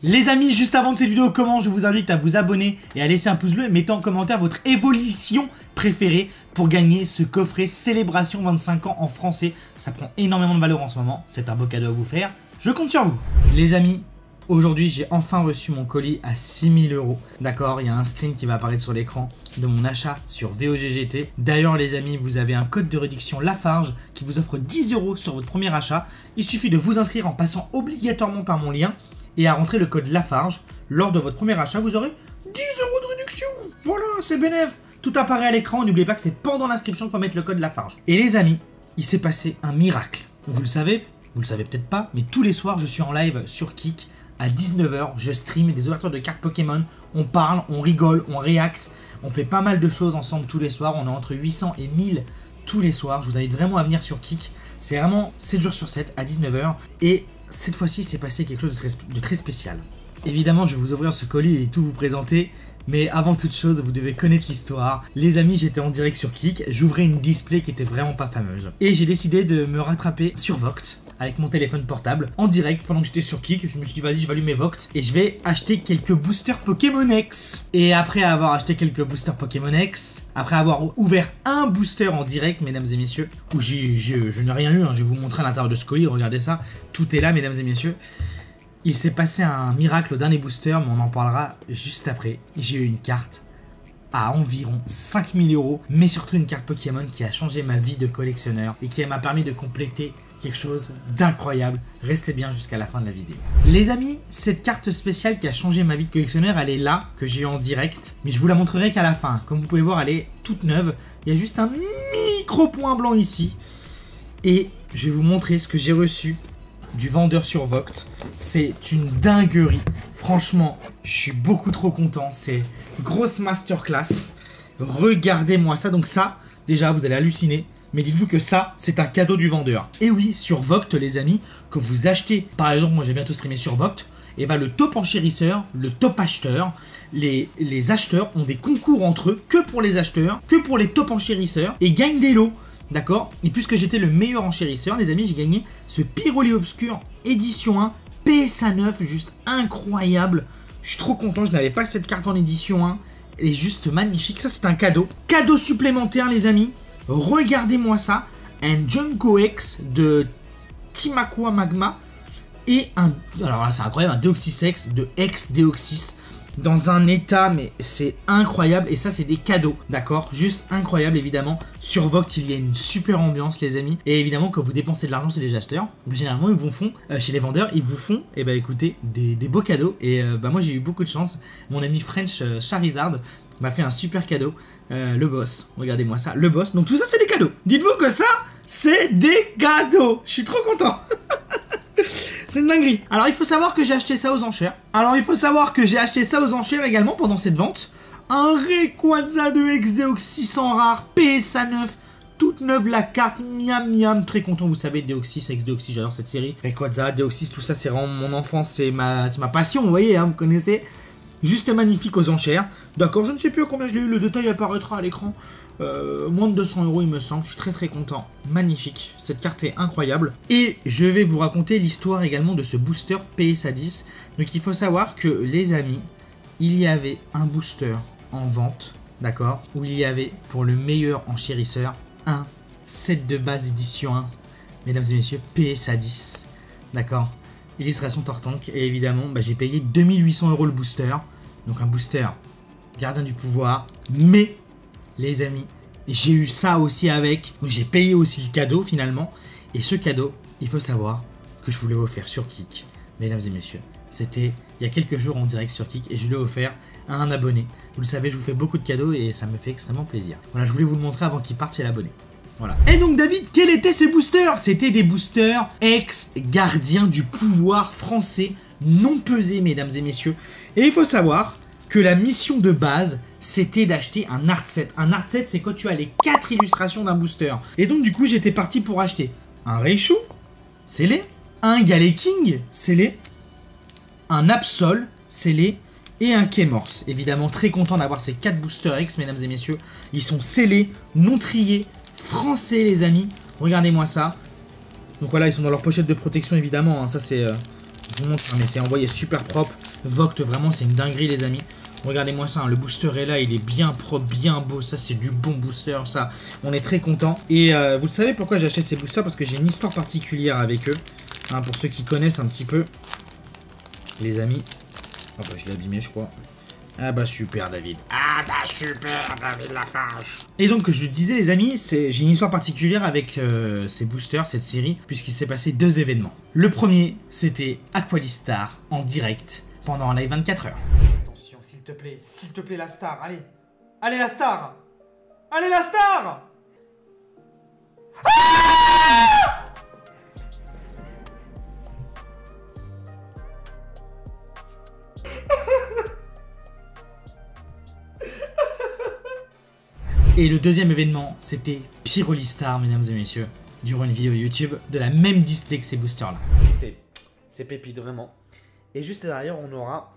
Les amis, juste avant de cette vidéo commence, je vous invite à vous abonner et à laisser un pouce bleu et mettez en commentaire votre évolution préférée pour gagner ce coffret Célébration 25 ans en français. Ça prend énormément de valeur en ce moment, c'est un beau cadeau à vous faire, je compte sur vous. Les amis, aujourd'hui j'ai enfin reçu mon colis à 6 000 €. D'accord, il y a un screen qui va apparaître sur l'écran de mon achat sur VOGGT. D'ailleurs les amis, vous avez un code de réduction Lafarge qui vous offre 10 € sur votre premier achat. Il suffit de vous inscrire en passant obligatoirement par mon lien et à rentrer le code Lafarge. Lors de votre premier achat, vous aurez 10 € de réduction. Voilà, c'est bénéf. Tout apparaît à l'écran. N'oubliez pas que c'est pendant l'inscription qu'il faut mettre le code Lafarge. Et les amis, il s'est passé un miracle. Vous le savez peut-être pas, mais tous les soirs, je suis en live sur Kik. À 19 h, je stream des ouvertures de cartes Pokémon. On parle, on rigole, on react. On fait pas mal de choses ensemble tous les soirs. On est entre 800 et 1000 tous les soirs. Je vous invite vraiment à venir sur Kik. C'est vraiment 7 jours sur 7 à 19 h. Et cette fois-ci, c'est passé quelque chose de très spécial. Évidemment, je vais vous ouvrir ce colis et tout vous présenter. Mais avant toute chose, vous devez connaître l'histoire. Les amis, j'étais en direct sur Kik. J'ouvrais une display qui était vraiment pas fameuse. Et j'ai décidé de me rattraper sur Voct avec mon téléphone portable en direct pendant que j'étais sur Kik. Je me suis dit, vas-y, je vais allumer Voct et je vais acheter quelques boosters Pokémon X. Et après avoir acheté quelques boosters Pokémon X, après avoir ouvert un booster en direct, mesdames et messieurs, où je n'ai rien eu, hein, je vais vous montrer à l'intérieur de ce colis, regardez ça, tout est là, mesdames et messieurs. Il s'est passé un miracle au dernier booster, mais on en parlera juste après. J'ai eu une carte à environ 5 000 €, mais surtout une carte Pokémon qui a changé ma vie de collectionneur et qui m'a permis de compléter quelque chose d'incroyable. Restez bien jusqu'à la fin de la vidéo. Les amis, cette carte spéciale qui a changé ma vie de collectionneur, elle est là, que j'ai eu en direct, mais je vous la montrerai qu'à la fin. Comme vous pouvez voir, elle est toute neuve. Il y a juste un micro point blanc ici. Et je vais vous montrer ce que j'ai reçu du vendeur sur Voct. C'est une dinguerie. Franchement, je suis beaucoup trop content. C'est grosse masterclass. Regardez-moi ça. Donc ça, déjà, vous allez halluciner. Mais dites-vous que ça, c'est un cadeau du vendeur. Et oui, sur Voct, les amis, que vous achetez, par exemple, moi j'ai bientôt streamé sur Voct, et ben le top enchérisseur, le top acheteur, les acheteurs ont des concours entre eux, que pour les acheteurs, que pour les top enchérisseurs, et gagnent des lots. D'accord? Et puisque j'étais le meilleur enchérisseur, les amis, j'ai gagné ce Pyroli Obscur édition 1 PSA 9, juste incroyable. Je suis trop content, je n'avais pas cette carte en édition 1. Elle est juste magnifique, ça c'est un cadeau. Cadeau supplémentaire, les amis. Regardez-moi ça. Un Junko X de Timakua Magma. Et un... alors là c'est incroyable, un Deoxys X de Ex-Deoxys. Dans un état, mais c'est incroyable. Et ça, c'est des cadeaux, d'accord? Juste incroyable, évidemment. Sur Voct, il y a une super ambiance, les amis. Et évidemment, quand vous dépensez de l'argent chez les acheteurs, généralement, ils vous font, chez les vendeurs, ils vous font, et bah écoutez, des beaux cadeaux. Et moi, j'ai eu beaucoup de chance. Mon ami French Charizard m'a fait un super cadeau. Le boss, regardez-moi ça, le boss. Donc tout ça, c'est des cadeaux. Dites-vous que ça, c'est des cadeaux. Je suis trop content. C'est une dinguerie. Alors il faut savoir que j'ai acheté ça aux enchères. Également pendant cette vente. Un Rayquaza de Ex-Deoxys en rare, PSA 9. Toute neuve la carte, miam miam. Très content, vous savez, Deoxys, Ex-Deoxys, j'adore cette série. Rayquaza, Deoxys, tout ça c'est vraiment mon enfance, c'est ma passion, vous voyez, hein, vous connaissez. Juste magnifique aux enchères. D'accord, je ne sais plus à combien je l'ai eu, le détail apparaîtra à l'écran. Moins de 200 € il me semble, je suis très content. Magnifique, cette carte est incroyable. Et je vais vous raconter l'histoire également de ce booster PSA 10. Donc il faut savoir que les amis, il y avait un booster en vente, d'accord, où il y avait pour le meilleur enchérisseur un set de base édition 1, mesdames et messieurs, PSA 10, d'accord. Illustration Tortank, et évidemment bah, j'ai payé 2800 € le booster. Donc un booster gardien du pouvoir. Mais les amis, j'ai eu ça aussi avec. Donc j'ai payé aussi le cadeau finalement. Et ce cadeau, il faut savoir que je vous l'ai offert sur Kik. Mesdames et messieurs, c'était il y a quelques jours en direct sur Kik. Et je l'ai offert à un abonné. Vous le savez, je vous fais beaucoup de cadeaux et ça me fait extrêmement plaisir. Voilà, je voulais vous le montrer avant qu'il parte chez l'abonné. Voilà. Et donc David, quels étaient ces boosters? C'était des boosters ex-gardiens du pouvoir français non pesés, mesdames et messieurs. Et il faut savoir que la mission de base, c'était d'acheter un art set. Un art set, c'est quand tu as les 4 illustrations d'un booster. Et donc du coup, j'étais parti pour acheter un Raichu, scellé, un Galeking, scellé, un Absol, scellé, et un Kémorse. Évidemment, très content d'avoir ces 4 boosters X, mesdames et messieurs. Ils sont scellés, non triés, français les amis, regardez-moi ça. Donc voilà, ils sont dans leur pochette de protection évidemment, hein. Ça c'est, je vous montre, mais c'est envoyé super propre. Vogt, vraiment, c'est une dinguerie, les amis. Regardez-moi ça, hein, le booster est là, il est bien propre, bien beau. Ça, c'est du bon booster, ça. On est très content. Et vous le savez pourquoi j'ai acheté ces boosters? Parce que j'ai une histoire particulière avec eux. Hein, pour ceux qui connaissent un petit peu. Les amis. Oh bah, je l'ai abîmé, je crois. Ah bah super David. Ah bah super David Lafarge. Et donc je disais les amis, j'ai une histoire particulière avec ces boosters, cette série, puisqu'il s'est passé 2 événements. Le premier, c'était Aqualistar en direct pendant un live 24 heures. Attention s'il te plaît la star, allez. Allez la star. Allez la star. Et le deuxième événement, c'était Pyrolistar, mesdames et messieurs, durant une vidéo YouTube de la même display que ces boosters-là. C'est pépite, vraiment. Et juste derrière, on aura...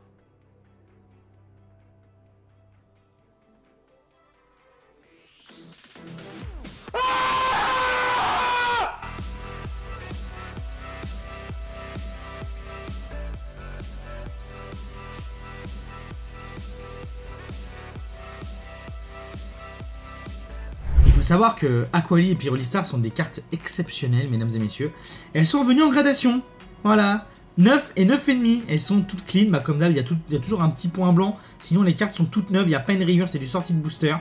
Il faut savoir que Aquali et Pyrolistar sont des cartes exceptionnelles, mesdames et messieurs. Elles sont revenues en gradation. Voilà. 9 et 9,5. Elles sont toutes clean. Bah, comme d'hab, il y a toujours un petit point blanc. Sinon, les cartes sont toutes neuves. Il n'y a pas une rayure. C'est du sorti de booster.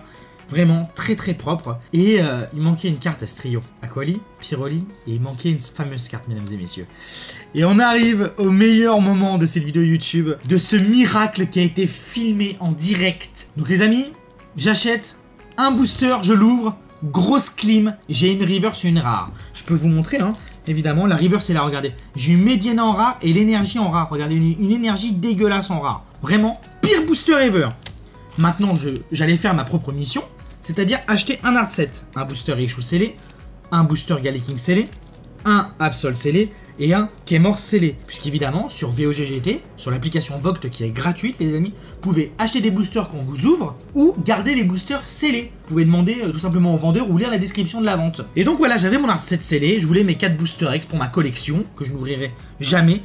Vraiment très très propre. Et il manquait une carte à ce trio. Aquali, Pyroli. Et il manquait une fameuse carte, mesdames et messieurs. Et on arrive au meilleur moment de cette vidéo YouTube. De ce miracle qui a été filmé en direct. Donc les amis, j'achète un booster. Je l'ouvre. Grosse clim, j'ai une reverse et une rare. Je peux vous montrer, hein, évidemment. La reverse est là, regardez. J'ai une médiane en rare et l'énergie en rare. Regardez, une énergie dégueulasse en rare. Vraiment, pire booster ever. Maintenant, j'allais faire ma propre mission, c'est-à-dire acheter un hard set. Un booster Issue scellé, un booster Galaking scellé, un Absol scellé et un Kemor scellé. Puisqu'évidemment, sur VOGGT, sur l'application Vogt qui est gratuite, les amis, vous pouvez acheter des boosters qu'on vous ouvre ou garder les boosters scellés. Vous pouvez demander tout simplement au vendeur ou lire la description de la vente. Et donc voilà, j'avais mon hard set scellé, je voulais mes 4 boosters X pour ma collection, que je n'ouvrirai jamais.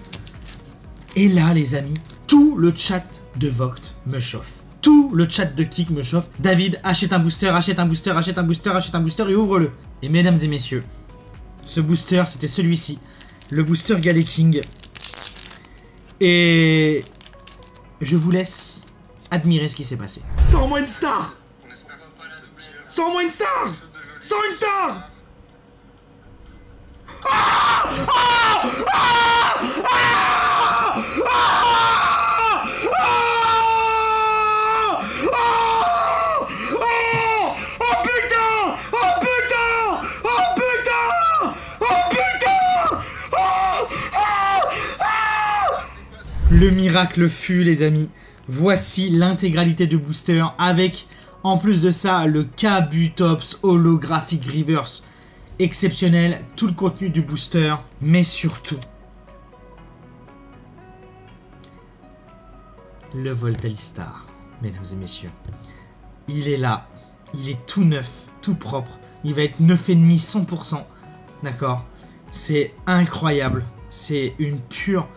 Et là, les amis, tout le chat de Vogt me chauffe. Tout le chat de Kik me chauffe. David, achète un booster, achète un booster, achète un booster, achète un booster et ouvre-le. Et mesdames et messieurs, ce booster, c'était celui-ci. Le booster Galaking. Et je vous laisse admirer ce qui s'est passé. Sors-moi une star! Sors-moi une star! Sors une star! Ah! Ah! Ah! Ah! Ah! Oh putain! Oh putain! Oh putain! Oh putain! Le miracle fut, les amis. Voici l'intégralité de booster avec, en plus de ça, le Kabutops holographic reverse. Exceptionnel, tout le contenu du booster, mais surtout le Voltalistar, mesdames et messieurs. Il est là, il est tout neuf, tout propre. Il va être 9,5 100%, d'accord? C'est incroyable, c'est une pure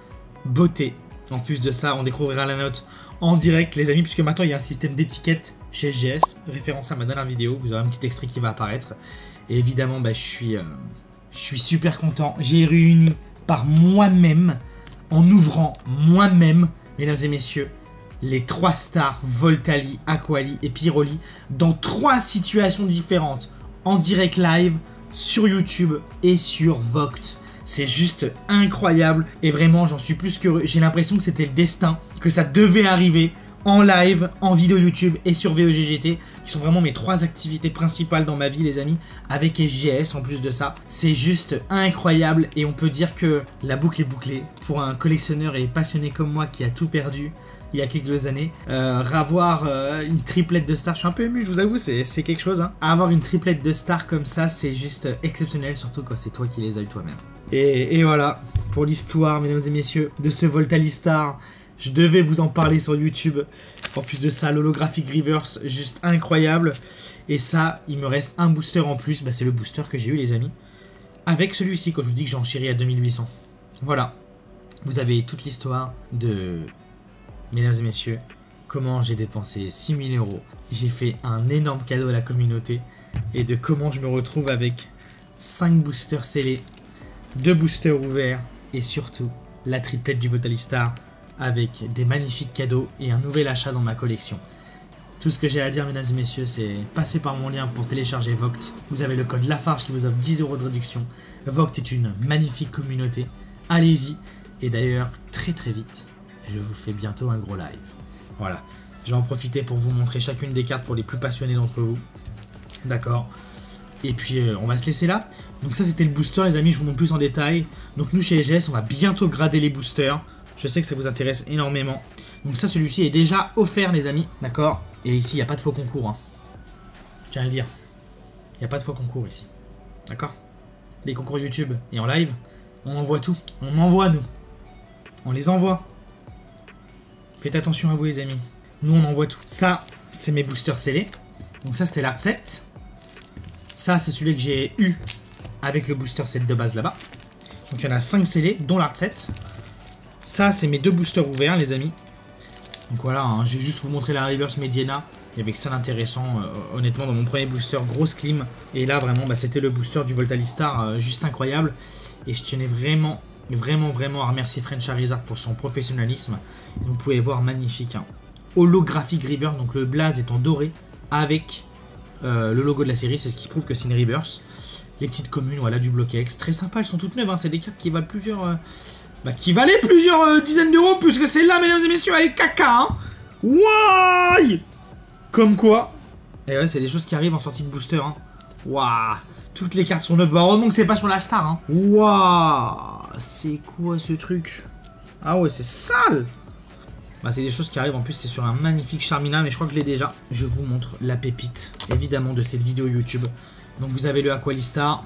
beauté. En plus de ça, on découvrira la note en direct, les amis, puisque maintenant il y a un système d'étiquette chez SGS, référence à ma dernière vidéo. Vous aurez un petit extrait qui va apparaître. Et évidemment, bah, je suis super content. J'ai réuni par moi-même, en ouvrant moi-même, mesdames et messieurs, les 3 stars Voltali, Aquali et Pyroli dans 3 situations différentes, en direct live, sur YouTube et sur Vogt. C'est juste incroyable et vraiment j'en suis plus qu'heureux. J'ai l'impression que c'était le destin, que ça devait arriver en live, en vidéo YouTube et sur VOGGT, qui sont vraiment mes 3 activités principales dans ma vie, les amis, avec SGS en plus de ça. C'est juste incroyable et on peut dire que la boucle est bouclée pour un collectionneur et passionné comme moi qui a tout perdu il y a quelques années. Avoir une triplette de stars, je suis un peu ému, je vous avoue, c'est quelque chose. Hein. Avoir une triplette de stars comme ça, c'est juste exceptionnel, surtout quand c'est toi qui les as eu toi-même. Et voilà, pour l'histoire, mesdames et messieurs, de ce Voltalistar. Je devais vous en parler sur YouTube. En plus de ça, l'holographic reverse, juste incroyable. Et ça, il me reste un booster en plus. Bah, c'est le booster que j'ai eu, les amis. Avec celui-ci, quand je vous dis que j'en chéris à 2800. Voilà. Vous avez toute l'histoire de Mesdames et messieurs, comment j'ai dépensé 6000 €. J'ai fait un énorme cadeau à la communauté. Et de comment je me retrouve avec 5 boosters scellés, 2 boosters ouverts et surtout la triplette du Voltalistar avec des magnifiques cadeaux et un nouvel achat dans ma collection. Tout ce que j'ai à dire, mesdames et messieurs, c'est passer par mon lien pour télécharger Vogt. Vous avez le code LAFARGE qui vous offre 10 € de réduction. Vogt est une magnifique communauté. Allez-y. Et d'ailleurs, très vite, je vous fais bientôt un gros live. Voilà. Je vais en profiter pour vous montrer chacune des cartes pour les plus passionnés d'entre vous. D'accord. Et puis, on va se laisser là. Donc ça, c'était le booster, les amis. Je vous montre plus en détail. Donc nous, chez EGS, on va bientôt grader les boosters. Je sais que ça vous intéresse énormément. Donc ça, celui-ci est déjà offert, les amis. D'accord. Et ici, il n'y a pas de faux concours. Hein. Je tiens à le dire. Il n'y a pas de faux concours ici. D'accord. Les concours YouTube et en live, on envoie tout. On envoie, nous. On les envoie. Faites attention à vous, les amis. Nous, on envoie tout. Ça, c'est mes boosters scellés. Donc ça, c'était l'art set. Ça, c'est celui que j'ai eu avec le booster set de base là-bas. Donc il y en a 5 scellés, dont l'art set. Ça, c'est mes 2 boosters ouverts, les amis. Donc voilà, hein, je vais juste vous montrer la Reverse Mediana. Il y avait que ça d'intéressant, honnêtement, dans mon premier booster, grosse clim. Et là, vraiment, bah, c'était le booster du Voltalistar, juste incroyable. Et je tenais vraiment à remercier French Charizard pour son professionnalisme. Vous pouvez voir, magnifique. Hein. Holographic Reverse, donc le blaze est en doré avec le logo de la série. C'est ce qui prouve que c'est une Reverse. Les petites communes, voilà, du bloc X. Très sympa, elles sont toutes neuves. Hein. C'est des cartes qui valent plusieurs... qui valaient plusieurs dizaines d'euros, plus que celle-là, mesdames et messieurs. Elle est caca, hein. Wouah. Comme quoi. Et ouais, c'est des choses qui arrivent en sortie de booster, hein. Waouh. Toutes les cartes sont neuves. Bah, heureusement que c'est pas sur la star, hein. Waouh. C'est quoi ce truc? Ah ouais, c'est sale. Bah, c'est des choses qui arrivent. En plus, c'est sur un magnifique Charmina, mais je crois que je l'ai déjà. Je vous montre la pépite, évidemment, de cette vidéo YouTube. Donc, vous avez le Aqualistar,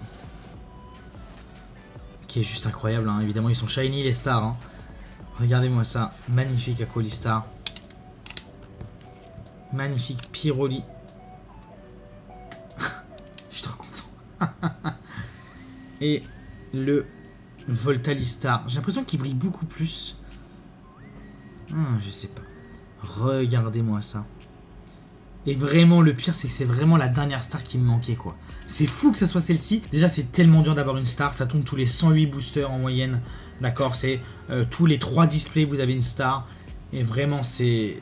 qui est juste incroyable, hein. Évidemment, ils sont shiny, les stars, hein. Regardez-moi ça. Magnifique Aqualistar. Magnifique Pyroli. Je suis trop content. Et le Voltalistar. J'ai l'impression qu'il brille beaucoup plus. Je sais pas. Regardez-moi ça. Et vraiment, le pire, c'est que c'est vraiment la dernière star qui me manquait, quoi. C'est fou que ça soit celle-ci. Déjà, c'est tellement dur d'avoir une star. Ça tombe tous les 108 boosters en moyenne. D'accord, c'est tous les 3 displays, vous avez une star. Et vraiment, c'est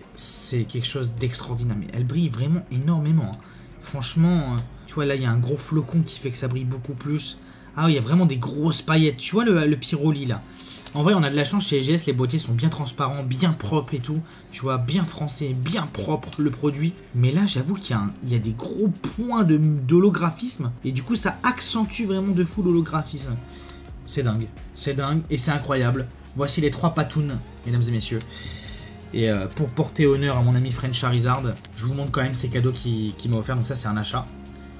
quelque chose d'extraordinaire. Mais elle brille vraiment énormément. Hein. Franchement, tu vois, là, il y a un gros flocon qui fait que ça brille beaucoup plus. Ah oui, il y a vraiment des grosses paillettes. Tu vois le Pyroli, là. En vrai, on a de la chance chez EGS. Les boîtiers sont bien transparents, bien propres et tout. Tu vois, bien français, bien propre, le produit. Mais là, j'avoue qu'il y a des gros points d'holographisme. Et du coup, ça accentue vraiment de fou l'holographisme. C'est dingue. C'est dingue et c'est incroyable. Voici les 3 patounes, mesdames et messieurs. Et pour porter honneur à mon ami French Charizard, je vous montre quand même ces cadeaux qu'il m'a offert. Donc ça, c'est un achat.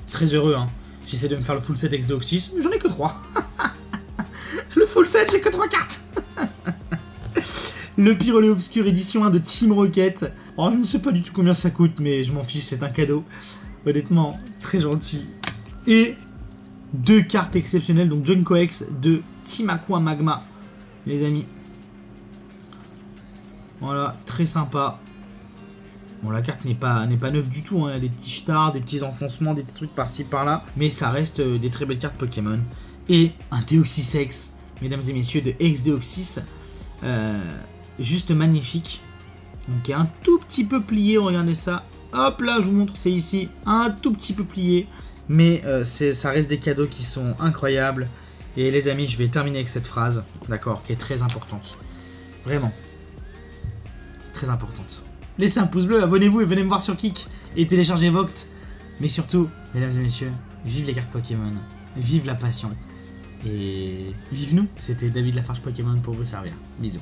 Très heureux, hein. J'essaie de me faire le full set Ex-Deoxys, mais j'en ai que 3. Le full set, j'ai que 3 cartes. Le Pyroli Obscur édition 1 de Team Rocket. Oh, je ne sais pas du tout combien ça coûte, mais je m'en fiche, c'est un cadeau. Honnêtement, très gentil. Et 2 cartes exceptionnelles, donc Junko X de Team Aqua Magma, les amis. Voilà, très sympa. Bon, la carte n'est pas neuve du tout, hein. Il y a des petits stars, des petits enfoncements, des petits trucs par-ci par-là. Mais ça reste des très belles cartes Pokémon. Et un Deoxys X, mesdames et messieurs, de Ex-Deoxys. Juste magnifique. Donc, il est un tout petit peu plié, regardez ça. Hop là, je vous montre, c'est ici. Un tout petit peu plié. Mais ça reste des cadeaux qui sont incroyables. Et les amis, je vais terminer avec cette phrase, d'accord, qui est très importante. Vraiment. Très importante. Laissez un pouce bleu, abonnez-vous et venez me voir sur Kik et téléchargez Vogt. Mais surtout, mesdames et messieurs, vive les cartes Pokémon, vive la passion et vive nous. C'était David Lafarge Pokémon pour vous servir. Bisous.